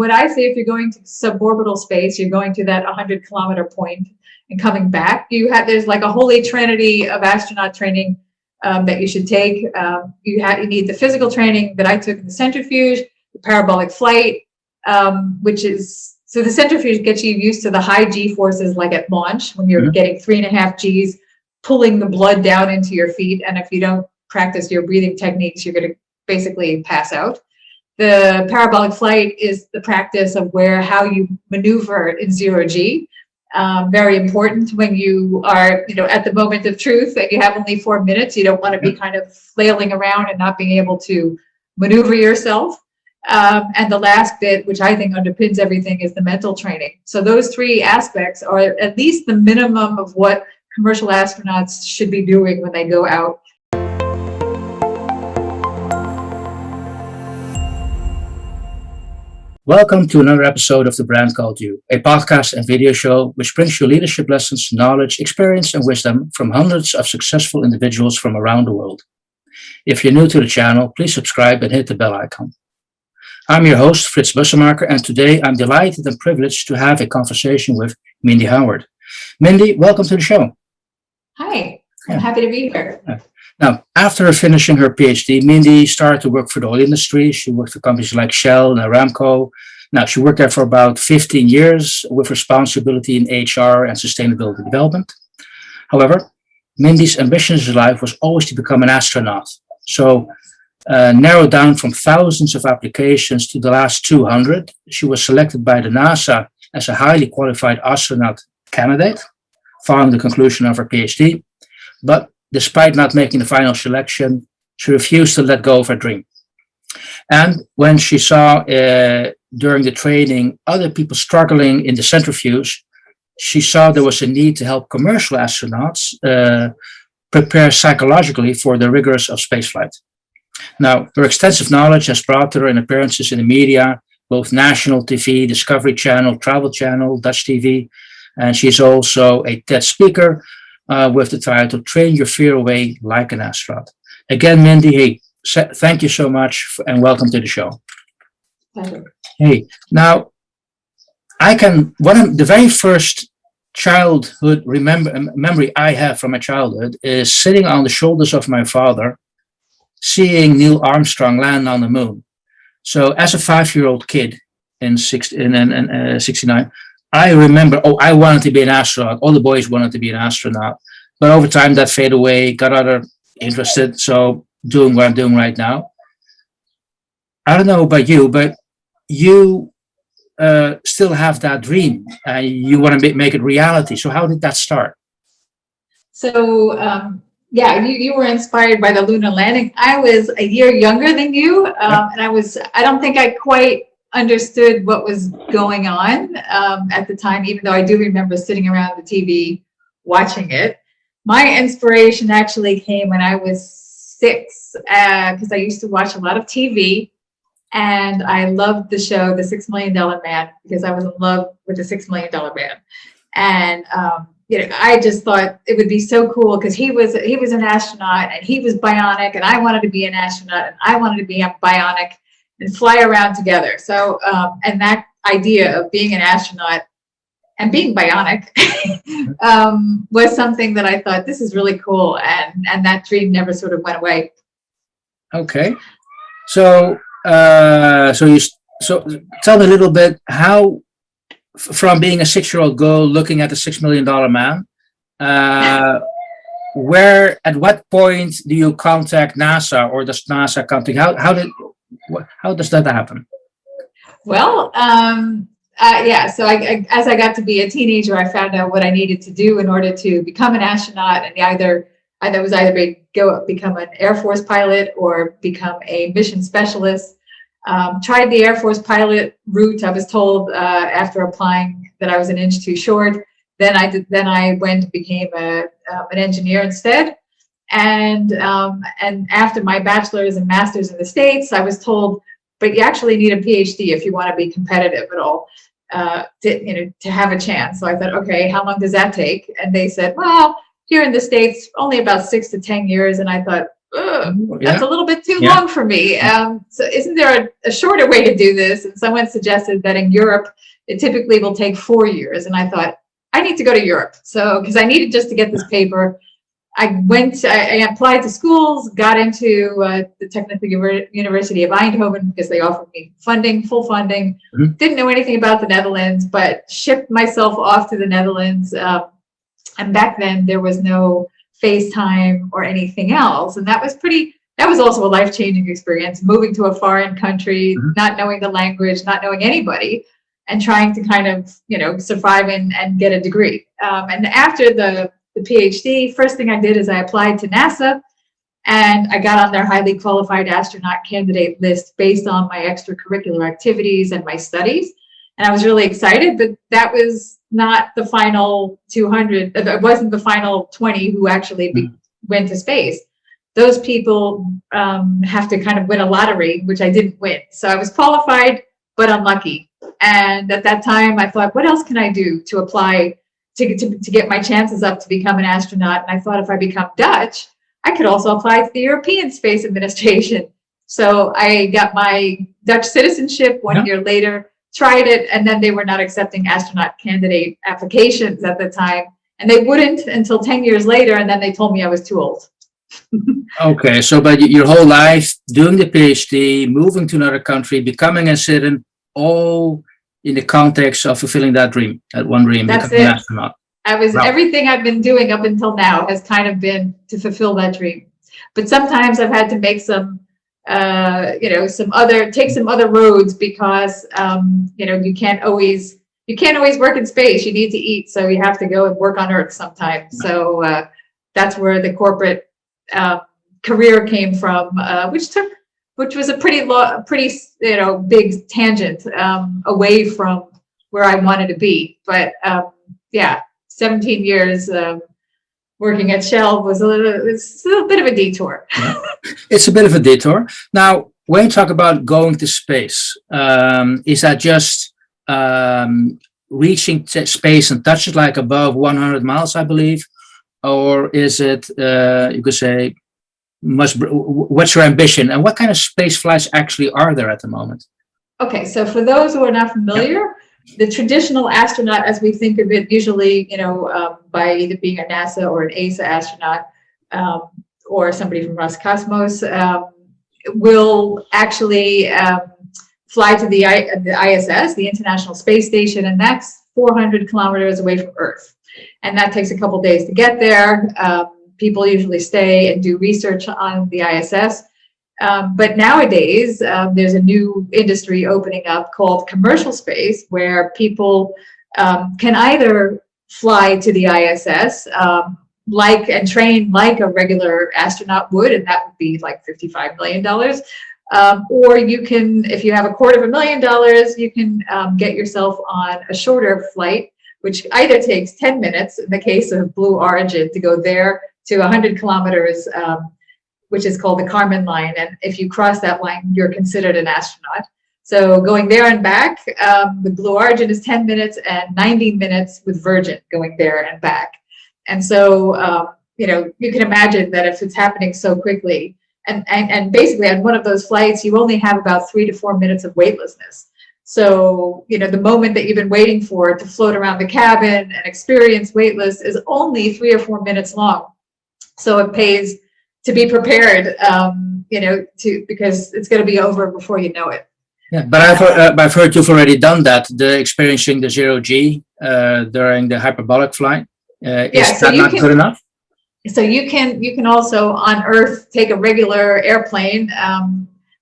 what I say, if you're going to suborbital space, you're going to that 100-kilometer point and coming back. There's like a holy trinity of astronaut training that you should take. You need the physical training that I took in the centrifuge, the parabolic flight, so the centrifuge gets you used to the high G forces, like at launch, when you're getting 3.5 Gs, pulling the blood down into your feet. And if you don't practice your breathing techniques, you're going to basically pass out. The parabolic flight is the practice of how you maneuver in 0 G. Very important when you are, at the moment of truth and you have only 4 minutes. You don't want to be kind of flailing around and not being able to maneuver yourself. And the last bit, which I think underpins everything, is the mental training. So those 3 aspects are at least the minimum of what commercial astronauts should be doing when they go out. Welcome to another episode of The Brand Called You, a podcast and video show which brings you leadership lessons, knowledge, experience, and wisdom from hundreds of successful individuals from around the world. If you're new to the channel, please subscribe and hit the bell icon. I'm your host, Frits Bussemaker, and today I'm delighted and privileged to have a conversation with Mindy Howard. Mindy, welcome to the show. Hi, I'm happy to be here. Now, after finishing her PhD, Mindy started to work for the oil industry. She worked for companies like Shell and Aramco. Now, she worked there for about 15 years with responsibility in HR and sustainability development. However, Mindy's ambition in life was always to become an astronaut. So, narrowed down from thousands of applications to the last 200, she was selected by the NASA as a highly qualified astronaut candidate, following the conclusion of her PhD. But despite not making the final selection, she refused to let go of her dream. And when she saw during the training other people struggling in the centrifuge, she saw there was a need to help commercial astronauts prepare psychologically for the rigors of spaceflight. Now, her extensive knowledge has brought her in appearances in the media, both national TV, Discovery Channel, Travel Channel, Dutch TV, and she's also a TED speaker with the title, Train Your Fear Away Like an Astronaut. Again, Mindy, thank you so much and welcome to the show. Hey, now, the very first childhood memory I have from my childhood is sitting on the shoulders of my father, seeing Neil Armstrong land on the moon. So as a 5-year-old kid in 69, I remember, I wanted to be an astronaut. All the boys wanted to be an astronaut. But over time that faded away, got other interested. So doing what I'm doing right now. I don't know about you, but you still have that dream. You want to make it reality. So how did that start? So, you were inspired by the lunar landing. I was a year younger than you, and I don't think I quite understood what was going on at the time, even though I do remember sitting around the TV watching it. My inspiration actually came when I was 6, because I used to watch a lot of TV, and I loved the show, The $6 Million Man, because I was in love with the $6 Million Man. And I just thought it would be so cool because he was an astronaut and he was bionic, and I wanted to be an astronaut and I wanted to be a bionic and fly around together. So, and that idea of being an astronaut and being bionic was something that I thought, this is really cool, and that dream never sort of went away. Okay, so tell me a little bit how. From being a 6-year-old girl looking at the $6 million man, at what point do you contact NASA, or does NASA contact? How does that happen? Well, so as I got to be a teenager, I found out what I needed to do in order to become an astronaut, and either become an Air Force pilot or become a mission specialist. Tried the Air Force pilot route. I was told after applying that I was an inch too short. Then I went and became an engineer instead. And after my bachelor's and master's in the States, I was told, but you actually need a PhD if you want to be competitive at all, to have a chance. So I thought, okay, how long does that take? And they said, well, here in the States, only about 6 to 10 years. And I thought, ugh, that's Yeah. a little bit too Yeah. long for me. So isn't there a shorter way to do this? And someone suggested that in Europe, it typically will take 4 years. And I thought, I need to go to Europe. So, because I needed just to get this paper. I applied to schools, got into the Technical University of Eindhoven because they offered me funding, full funding. Mhm. Didn't know anything about the Netherlands, but shipped myself off to the Netherlands. And back then there was no FaceTime or anything else. And that was also a life-changing experience, moving to a foreign country, Mhm. not knowing the language, not knowing anybody, and trying to kind of, survive and get a degree. And after the PhD, first thing I did is I applied to NASA, and I got on their highly qualified astronaut candidate list based on my extracurricular activities and my studies. And I was really excited, but that was not the final 200. It wasn't the final 20 who actually went to space. Those people have to kind of win a lottery, which I didn't win. So I was qualified, but unlucky. And at that time, I thought, what else can I do to apply to get my chances up to become an astronaut? And I thought if I become Dutch, I could also apply to the European Space Administration. So I got my Dutch citizenship 1 year later, tried it, and then they were not accepting astronaut candidate applications at the time. And they wouldn't until 10 years later, and then they told me I was too old. Okay, so but your whole life doing the PhD, moving to another country, becoming a citizen, all in the context of fulfilling that dream, that one dream, That's becoming an it. astronaut. Wow. Wow. Everything I've been doing up until now has kind of been to fulfill that dream. But sometimes I've had to make take some other roads because, you can't always work in space. You need to eat. So you have to go and work on Earth sometimes. So that's where the corporate career came from, which was a pretty big tangent away from where I wanted to be. But 17 years working at Shell was a little bit of a detour. Yeah. It's a bit of a detour. Now, when you talk about going to space, is that just reaching space and touch it like above 100 miles, I believe? Or is it, you could say, what's your ambition? And what kind of space flights actually are there at the moment? Okay, so for those who are not familiar, the traditional astronaut, as we think of it, usually, by either being a NASA or an ESA astronaut, or somebody from Roscosmos, will actually fly to the ISS, the International Space Station, and that's 400 kilometers away from Earth. And that takes a couple days to get there. People usually stay and do research on the ISS. But nowadays, there's a new industry opening up called commercial space, where people can either fly to the ISS and train like a regular astronaut would, and that would be like $55 million. Or you can, if you have $250,000, you can get yourself on a shorter flight, which either takes 10 minutes in the case of Blue Origin to go there to 100 kilometers, which is called the Kármán line. And if you cross that line, you're considered an astronaut. So going there and back, with Blue Origin is 10 minutes and 90 minutes with Virgin going there and back. And so, you can imagine that if it's happening so quickly, and basically on one of those flights, you only have about 3 to 4 minutes of weightlessness. So, the moment that you've been waiting for to float around the cabin and experience weightless is only 3 or 4 minutes long. So it pays to be prepared, because it's going to be over before you know it. Yeah, but I've heard you've already done that, experiencing the 0G during the hyperbolic flight. Is that not good enough? So you can also on Earth take a regular airplane,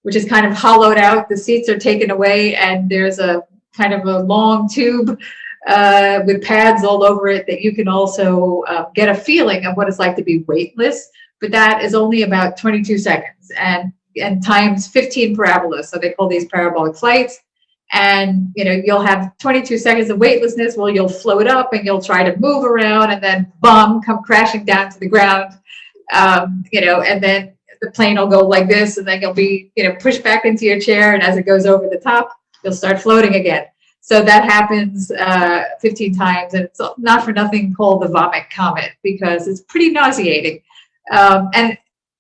which is kind of hollowed out. The seats are taken away, and there's a kind of a long tube with pads all over it that you can also get a feeling of what it's like to be weightless. But that is only about 22 seconds and times 15 parabolas. So they call these parabolic flights. And, you'll have 22 seconds of weightlessness. Well, you'll float up and you'll try to move around and then come crashing down to the ground. And then the plane will go like this, and then you'll be, pushed back into your chair. And as it goes over the top, you'll start floating again. So that happens 15 times. And it's not for nothing called the vomit comet, because it's pretty nauseating. And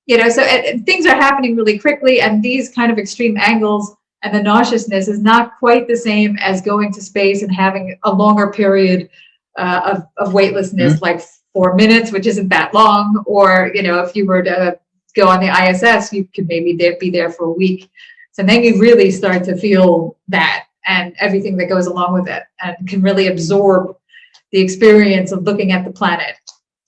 So and things are happening really quickly, and these kind of extreme angles and the nauseousness is not quite the same as going to space and having a longer period of weightlessness, like 4 minutes, which isn't that long. Or, if you were to go on the ISS, you could maybe be there for a week. So then you really start to feel that and everything that goes along with it, and can really absorb the experience of looking at the planet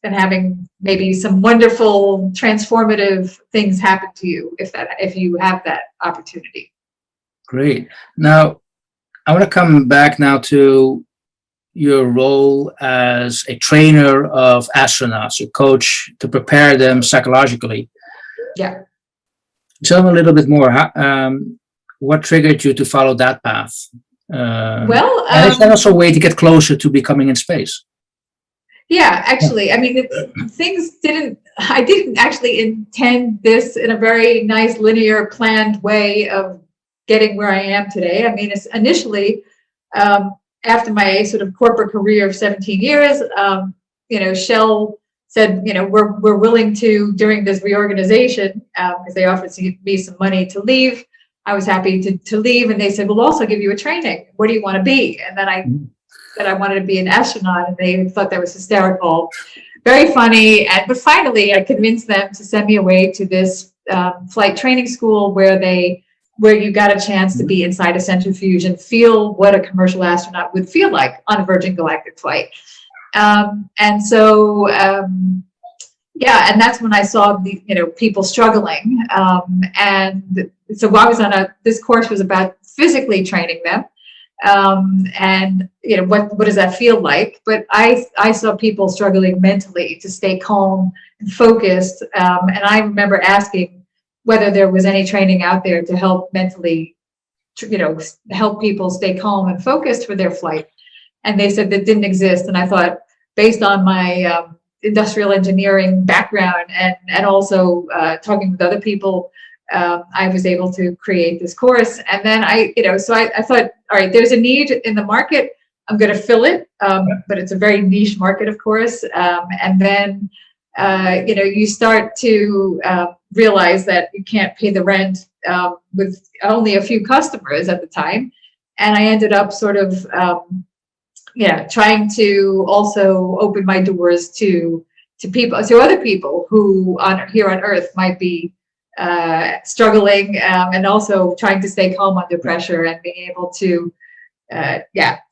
and having maybe some wonderful transformative things happen to you if you have that opportunity. Great. Now, I want to come back now to your role as a trainer of astronauts, a coach to prepare them psychologically. Yeah. Tell me a little bit more. What triggered you to follow that path? Well, and is that also a way to get closer to becoming in space? Yeah, actually, I mean, I didn't actually intend this in a very nice, linear, planned way of getting where I am today. I mean, it's initially, after my sort of corporate career of 17 years, Shell said, we're willing to, during this reorganization, because they offered me some money to leave. I was happy to leave, and they said, we'll also give you a training. What do you want to be? And then I said I wanted to be an astronaut, and they thought that was hysterical, very funny. But finally, I convinced them to send me away to this flight training school where you got a chance to be inside a centrifuge and feel what a commercial astronaut would feel like on a Virgin Galactic flight. And so, and that's when I saw the people struggling. And so this course was about physically training them. And what does that feel like? But I saw people struggling mentally to stay calm and focused. And I remember asking whether there was any training out there to help mentally, help people stay calm and focused for their flight. And they said that didn't exist. And I thought, based on my industrial engineering background and also talking with other people, I was able to create this course. And then I thought, all right, there's a need in the market. I'm going to fill it. But it's a very niche market, of course. And then, you start to realize that you can't pay the rent with only a few customers at the time. And I ended up sort of, trying to also open my doors to other people who here on Earth might be struggling, and also trying to stay calm under pressure and being able to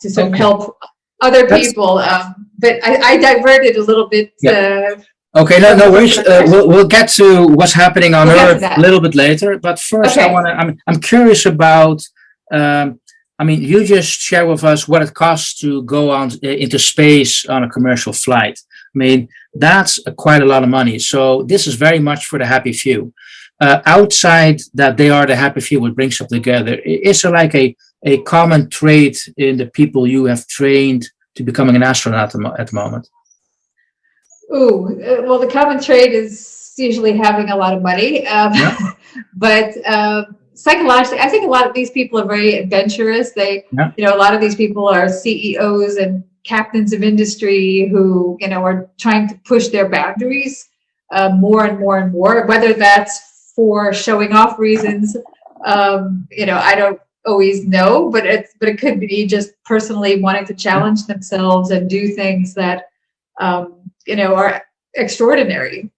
sort of help other people. But I diverted a little bit. Okay, no worries. We'll get to what's happening on Earth a little bit later. But first, okay. I'm curious about. You just share with us what it costs to go on into space on a commercial flight. I mean, that's quite a lot of money. So this is very much for the happy few. Outside that, they are the happy few, what brings them together. Is there like a common trait in the people you have trained to becoming an astronaut at the moment? Well, the common trait is usually having a lot of money. But psychologically, I think a lot of these people are very adventurous. A lot of these people are CEOs and captains of industry who, are trying to push their boundaries more and more and more, whether that's for showing off reasons. I don't always know, but it could be just personally wanting to challenge themselves and do things that, are extraordinary.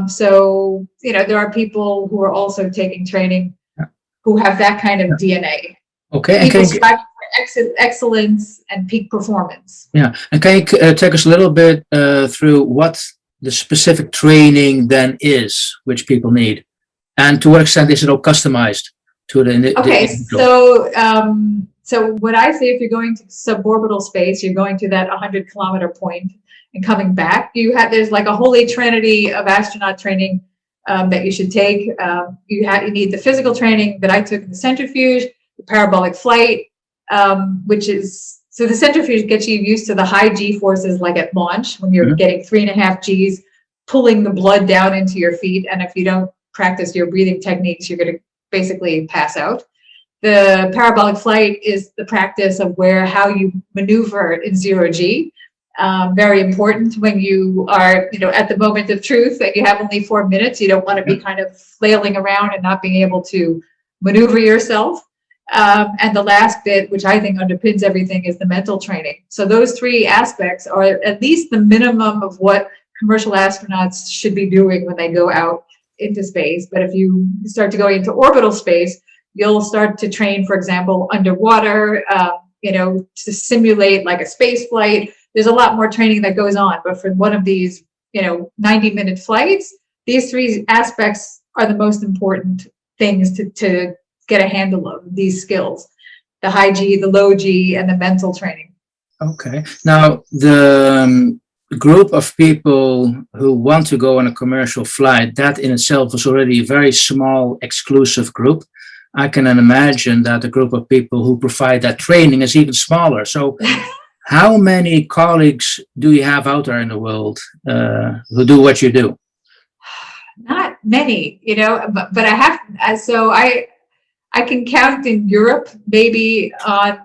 So, there are people who are also taking training who have that kind of DNA. Okay. People striving for excellence and peak performance. Yeah. And can you take us a little bit through what the specific training then is, which people need? And to what extent is it all customized to the individual? So what I say, if you're going to suborbital space, you're going to that 100-kilometer point and coming back, there's like a holy trinity of astronaut training that you should take. You need the physical training that I took in the centrifuge, the parabolic flight, so the centrifuge gets you used to the high G forces, like at launch, when you're getting 3.5 Gs, pulling the blood down into your feet. And if you don't practice your breathing techniques, you're going to basically pass out. The parabolic flight is the practice of how you maneuver in 0 G. Very important when you are, at the moment of truth and you have only 4 minutes. You don't want to be kind of flailing around and not being able to maneuver yourself. And the last bit, which I think underpins everything, is the mental training. So those 3 aspects are at least the minimum of what commercial astronauts should be doing when they go out into space. But if you start to go into orbital space, you'll start to train, for example, underwater, to simulate like a space flight. There's a lot more training that goes on. But for one of these, 90-minute flights, these 3 aspects are the most important things to get a handle of these skills: the high G, the low G, and the mental training. Okay. Now, the group of people who want to go on a commercial flight, that in itself is already a very small, exclusive group. I can imagine that the group of people who provide that training is even smaller. So how many colleagues do you have out there in the world who do what you do? Not many, but I have, so I can count in Europe maybe on,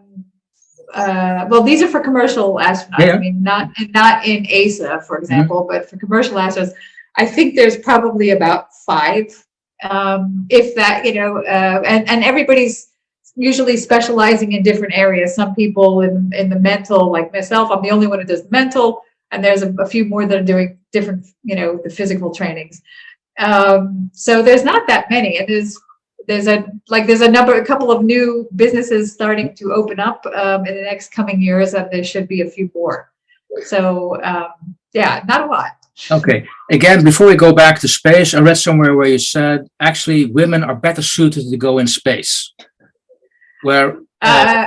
well, these are for commercial astronauts. Yeah. I mean, not in ESA, for example, but for commercial astronauts, I think there's probably about 5, if that, and everybody's usually specializing in different areas. Some people in the mental, like myself, I'm the only one who does the mental, and there's a few more that are doing different, the physical trainings. So there's not that many, and there's a couple of new businesses starting to open up in the next coming years, and there should be a few more. So yeah, not a lot. Okay. Again, before we go back to space, I read somewhere where you said actually women are better suited to go in space. Where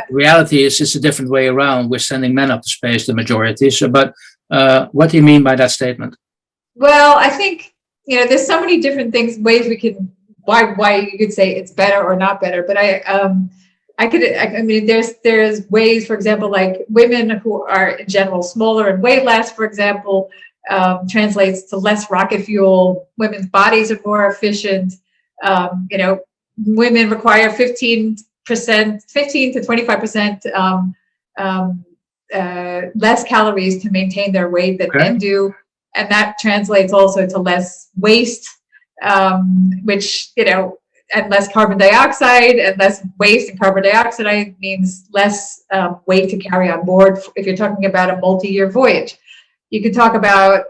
reality is it's a different way around. We're sending men up to space, the majority. So, but what do you mean by that statement? Well, I think there's so many different ways we can why you could say it's better or not better. But I mean, there's ways, for example, like women who are in general smaller and weigh less, for example, translates to less rocket fuel. Women's bodies are more efficient. Women require 15 to 25% less calories to maintain their weight than men do, and that translates also to less waste, which and less carbon dioxide, and less waste and carbon dioxide means less weight to carry on board if you're talking about a multi-year voyage. You could talk about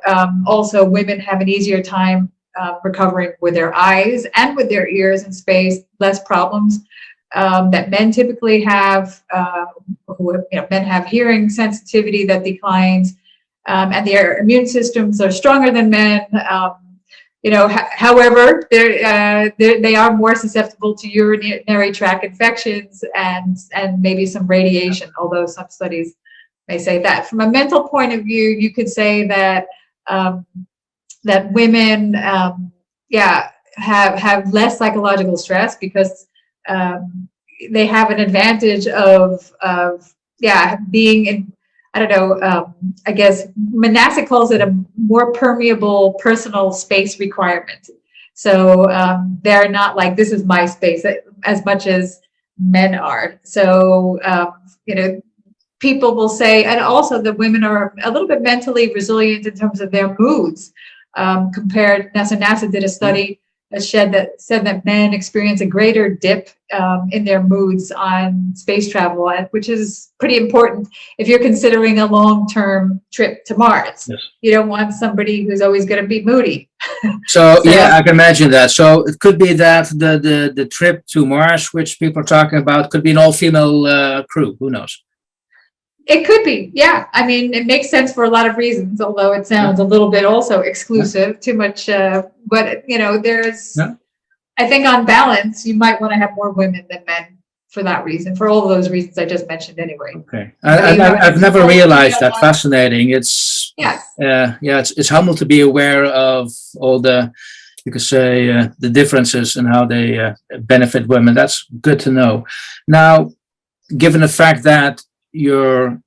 also women have an easier time recovering with their eyes and with their ears in space, less problems that men typically have. Men have hearing sensitivity that declines, and their immune systems are stronger than men. However, they are more susceptible to urinary tract infections and maybe some radiation, although some studies may say that. From a mental point of view, you could say that that women have less psychological stress because they have an advantage of being in, I don't know, I guess Monastic calls it a more permeable personal space requirement. So they're not like, this is my space as much as men are. So, people will say, and also the women are a little bit mentally resilient in terms of their moods compared. NASA did a study that said that men experience a greater dip in their moods on space travel, which is pretty important if you're considering a long-term trip to Mars. Yes. You don't want somebody who's always going to be moody. So yeah, I can imagine that. So it could be that the trip to Mars, which people are talking about, could be an all-female crew. Who knows? It could be, yeah. I mean, it makes sense for a lot of reasons, although it sounds a little bit also exclusive, too much. But, there's, I think on balance, you might want to have more women than men for that reason, for all of those reasons I just mentioned anyway. Okay. I've never realized that. Fascinating. It's, it's humble to be aware of all the, you could say, the differences and how they benefit women. That's good to know. Now, given the fact that you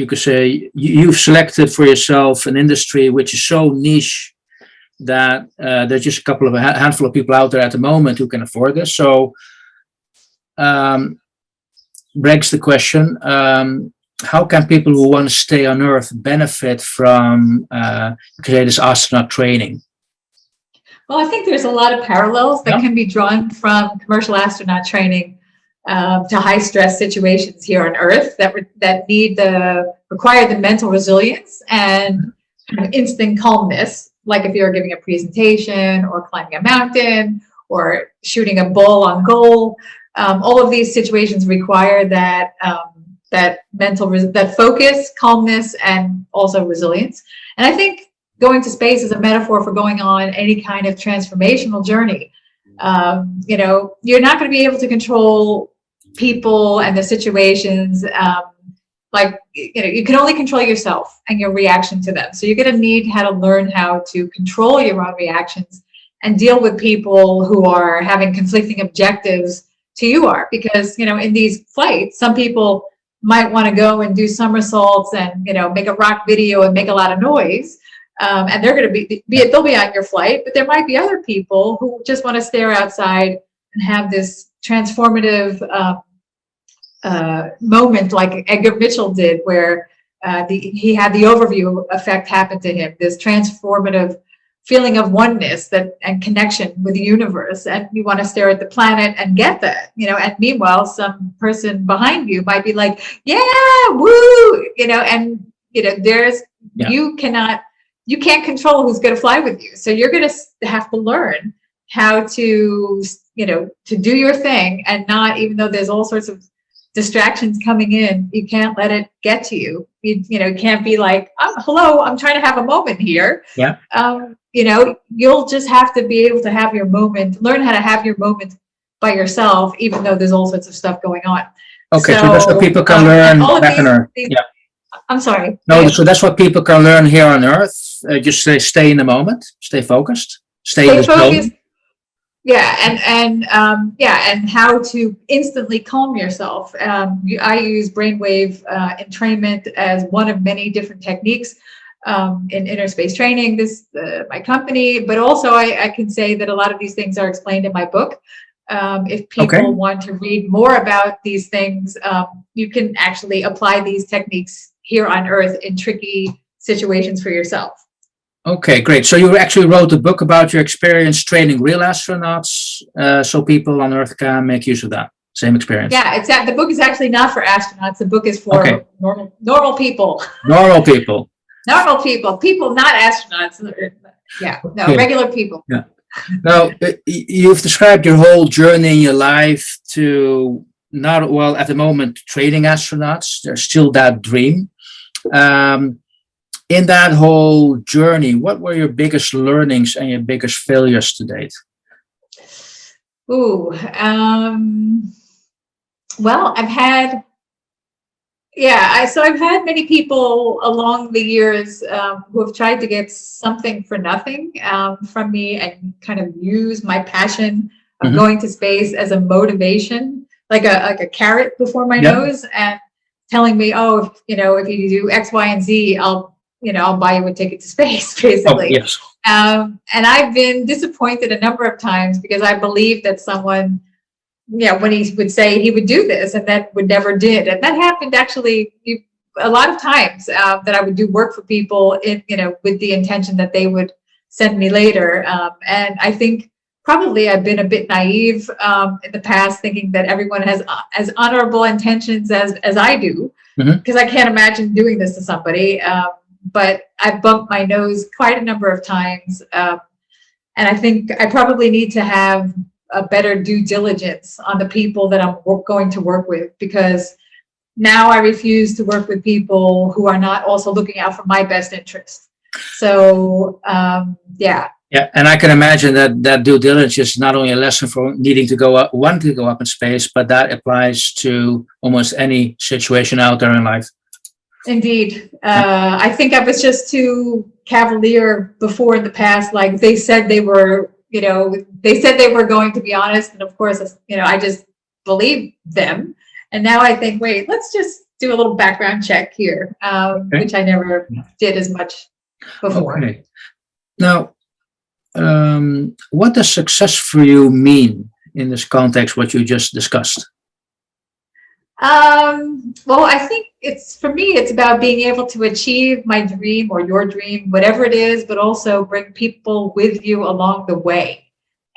could say you've selected for yourself an industry which is so niche that there's just a handful of people out there at the moment who can afford this. So begs the question, how can people who want to stay on Earth benefit from this astronaut training? Well, I think there's a lot of parallels that Yeah. can be drawn from commercial astronaut training to high stress situations here on Earth that require the mental resilience and kind of instant calmness, like if you're giving a presentation or climbing a mountain or shooting a bull on goal. All of these situations require that that focus, calmness, and also resilience. And I think going to space is a metaphor for going on any kind of transformational journey. You're not going to be able to control people and the situations. You can only control yourself and your reaction to them. So you're going to need how to learn how to control your own reactions and deal with people who are having conflicting objectives to you are. Because, in these flights, some people might want to go and do somersaults and, make a rock video and make a lot of noise. And they're going to they'll be on your flight, but there might be other people who just want to stare outside and have this transformative moment like Edgar Mitchell did, where he had the overview effect happen to him, this transformative feeling of oneness and connection with the universe. And you want to stare at the planet and get that, and meanwhile, some person behind you might be like, yeah, woo, you can't control who's going to fly with you. So you're going to have to learn how to do your thing and not, even though there's all sorts of distractions coming in, you can't let it get to you. You can't be like, hello, I'm trying to have a moment here. Yeah. You'll just have to be able to have your moment, learn how to have your moment by yourself, even though there's all sorts of stuff going on. Okay, so that's what people can learn back on Earth. Yeah. I'm sorry. No, so that's what people can learn here on Earth. Just stay in the moment, stay focused, stay in the zone. Yeah, and how to instantly calm yourself. I use brainwave entrainment as one of many different techniques in inner space training. My company, but also I can say that a lot of these things are explained in my book. If people want to read more about these things, you can actually apply these techniques here on Earth in tricky situations for yourself. Okay, great. So you actually wrote a book about your experience training real astronauts, so people on Earth can make use of that same experience. Yeah, the book is actually not for astronauts. The book is for normal people. Normal people. Normal people. People, not astronauts. Yeah, no, regular people. Yeah. Now, you've described your whole journey in your life to at the moment, training astronauts. There's still that dream. In that whole journey, what were your biggest learnings and your biggest failures to date? Well, I've had many people along the years who have tried to get something for nothing from me and kind of use my passion of going to space as a motivation, like a carrot before my nose, and telling me, oh, if you do X, Y, and Z, I'll buy you a ticket to space, basically. Oh, yes. And I've been disappointed a number of times because I believed that someone, when he would say he would do this and then would never did. And that happened actually a lot of times that I would do work for people with the intention that they would send me later. And I think probably I've been a bit naive in the past, thinking that everyone has as honorable intentions as I do, because I can't imagine doing this to somebody. But I bumped my nose quite a number of times. And I think I probably need to have a better due diligence on the people that I'm going to work with, because now I refuse to work with people who are not also looking out for my best interest. So, yeah. Yeah, and I can imagine that due diligence is not only a lesson for wanting to go up in space, but that applies to almost any situation out there in life. Indeed. I think I was just too cavalier before in the past. Like they said they were, going to be honest. And of course, I just believed them. And now I think, wait, let's just do a little background check here, which I never did as much before. Okay. Now, what does success for you mean in this context, what you just discussed? Well, I think for me, it's about being able to achieve my dream or your dream, whatever it is, but also bring people with you along the way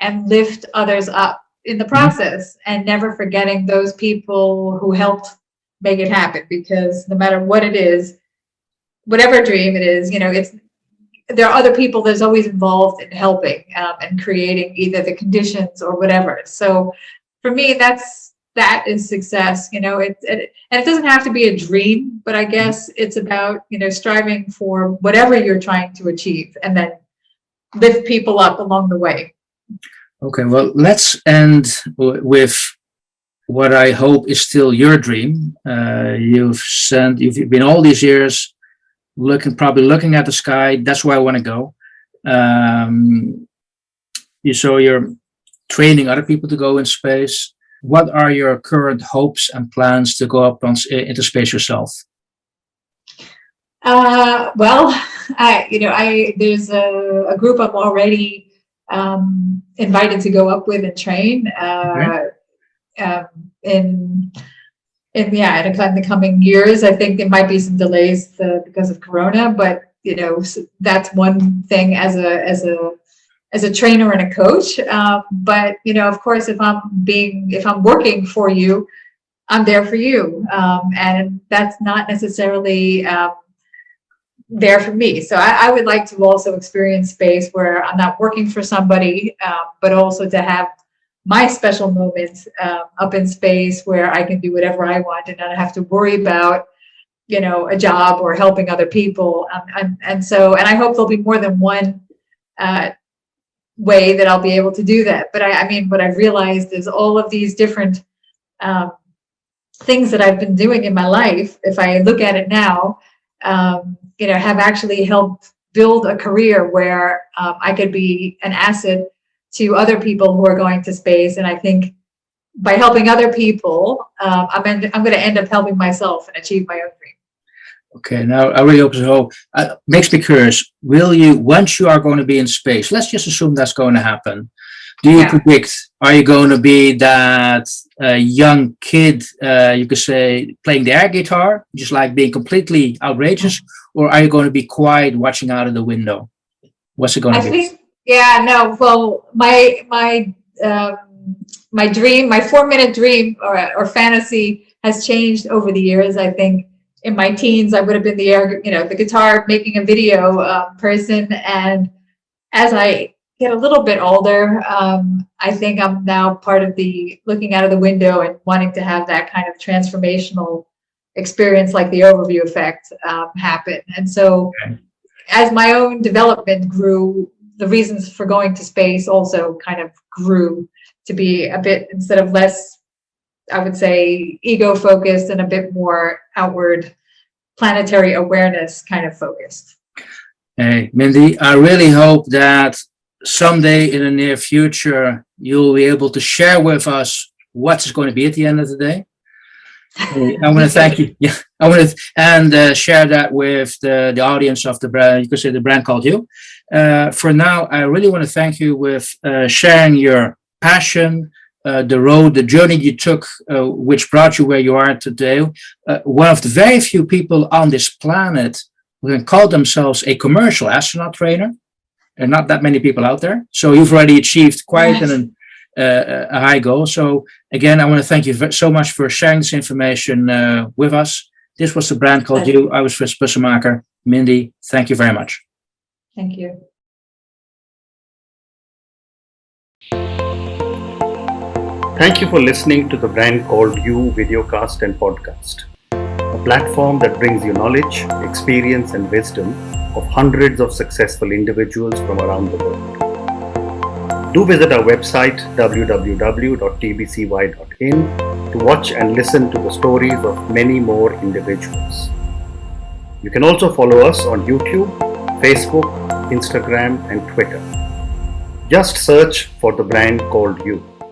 and lift others up in the process, and never forgetting those people who helped make it happen. Because no matter what it is, whatever dream it is, there are other people that's always involved in helping and creating either the conditions or whatever. So for me, that is success. And it doesn't have to be a dream, but I guess it's about, striving for whatever you're trying to achieve and then lift people up along the way. Okay, well, let's end with what I hope is still your dream. You've been all these years probably looking at the sky. That's where I want to go. You're training other people to go in space. What are your current hopes and plans to go up into space yourself? Well, there's a group I'm already invited to go up with and train in the coming years. I think there might be some delays because of Corona, but that's one thing as a trainer and a coach. But of course, if I'm working for you, I'm there for you, and that's not necessarily there for me. So I would like to also experience space where I'm not working for somebody, but also to have my special moments up in space where I can do whatever I want and not have to worry about, a job or helping other people. And I hope there'll be more than one way that I'll be able to do that. But I mean, what I've realized is all of these different things that I've been doing in my life, if I look at it now, have actually helped build a career where I could be an asset to other people who are going to space. And I think by helping other people, I'm going to end up helping myself and achieve my own dream. Okay, now I really hope so. Makes me curious. Will you, once you are going to be in space, let's just assume that's going to happen. Do you predict, are you going to be that young kid, you could say, playing the air guitar, just like being completely outrageous? Or are you going to be quiet, watching out of the window? What's it going to be? Well, my dream, my 4-minute dream or fantasy has changed over the years. I think in my teens, I would have been the guitar making a video person. And as I get a little bit older, I think I'm now part of the looking out of the window and wanting to have that kind of transformational experience, like the overview effect happen. And so as my own development grew, the reasons for going to space also kind of grew to be a bit, instead of less, I would say, ego focused and a bit more outward planetary awareness kind of focused. Hey, Mindy, I really hope that someday in the near future, you'll be able to share with us what's going to be at the end of the day. I want to thank you. Yeah, I want to share that with the audience of the brand. You could say the brand called you. For now, I really want to thank you with sharing your passion, the journey you took, which brought you where you are today. One of the very few people on this planet who can call themselves a commercial astronaut trainer. There are not that many people out there. So you've already achieved quite a high goal. So again, I want to thank you so much for sharing this information with us. This was the brand called you. I was Frits Bussemaker. Mindy, thank you very much. Thank you. Thank you for listening to the Brand Called You videocast and podcast, a platform that brings you knowledge, experience, and wisdom of hundreds of successful individuals from around the world. Do visit our website www.tbcy.in to watch and listen to the stories of many more individuals. You can also follow us on YouTube, Facebook, Instagram, and Twitter. Just search for the brand called you.